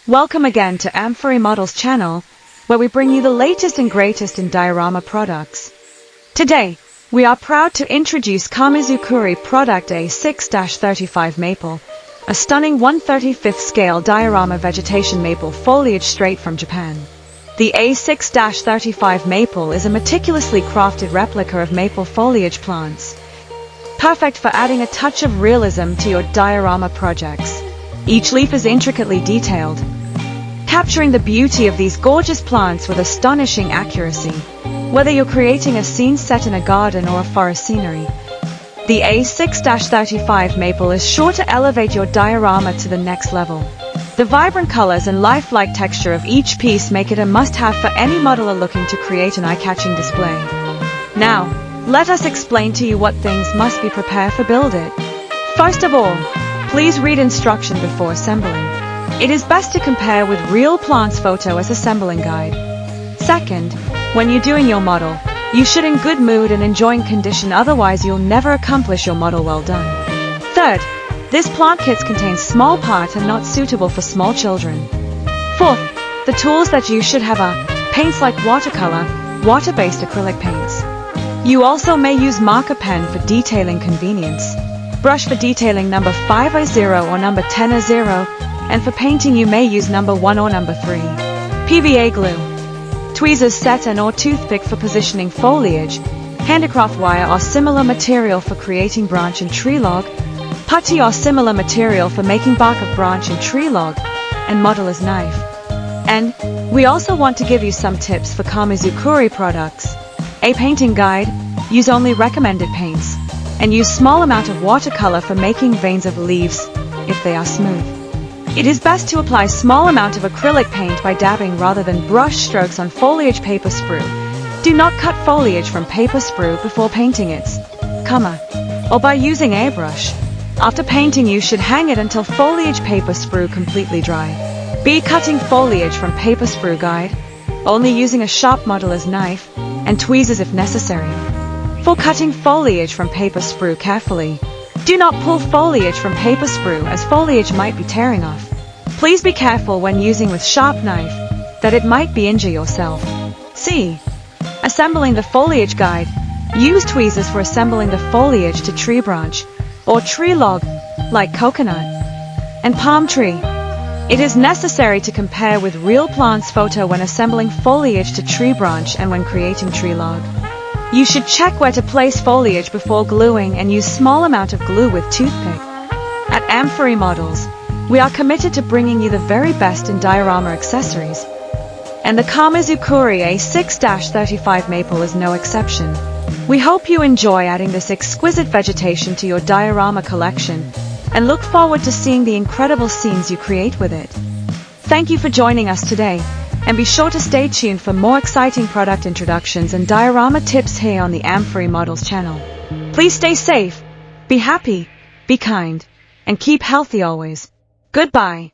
Welcome again to Amfori Models channel, where we bring you the latest and greatest in diorama products. Today, we are proud to introduce Kamizukuri product A-6-35 Maple, a stunning 1/35th scale diorama vegetation maple foliage straight from Japan. The A-6-35 Maple is a meticulously crafted replica of maple foliage plants, perfect for adding a touch of realism to your diorama projects. Each leaf is intricately detailed, capturing the beauty of these gorgeous plants with astonishing accuracy, whether you're creating a scene set in a garden or a forest scenery. The A-6-35 Maple is sure to elevate your diorama to the next level. The vibrant colors and lifelike texture of each piece make it a must-have for any modeler looking to create an eye-catching display. Now, let us explain to you what things must be prepared for build it. First of all, please read instruction before assembling. It is best to compare with real plants photo as assembling guide. Second, when you're doing your model, you should in good mood and enjoying condition, otherwise you'll never accomplish your model well done. Third, this plant kit contains small parts and not suitable for small children. Fourth, the tools that you should have are paints like watercolor, water-based acrylic paints. You also may use marker pen for detailing convenience, brush for detailing number 5 or number 10 and for painting you may use number 1 or number 3. PVA glue, tweezers set and or toothpick for positioning foliage, handicraft wire or similar material for creating branch and tree log, putty or similar material for making bark of branch and tree log, and modeler's knife. And we also want to give you some tips for Kamizukuri products. A painting guide, use only recommended paints, and use small amount of watercolor for making veins of leaves if they are smooth. It is best to apply small amount of acrylic paint by dabbing rather than brush strokes on foliage paper sprue. Do not cut foliage from paper sprue before painting it, or by using airbrush. After painting you should hang it until foliage paper sprue completely dry. Be cutting foliage from paper sprue guide, only using a sharp modeler's knife and tweezers if necessary. For cutting foliage from paper sprue carefully, do not pull foliage from paper sprue as foliage might be tearing off. Please be careful when using with sharp knife, that it might be injure yourself. C. Assembling the foliage guide. Use tweezers for assembling the foliage to tree branch or tree log, like coconut and palm tree. It is necessary to compare with real plants photo when assembling foliage to tree branch and when creating tree log. You should check where to place foliage before gluing and use small amount of glue with toothpick. At Amfori Models, we are committed to bringing you the very best in diorama accessories. And the Kamizukuri A-6-35 Maple is no exception. We hope you enjoy adding this exquisite vegetation to your diorama collection and look forward to seeing the incredible scenes you create with it. Thank you for joining us today. And be sure to stay tuned for more exciting product introductions and diorama tips here on the Amfori Models channel. Please stay safe, be happy, be kind, and keep healthy always. Goodbye.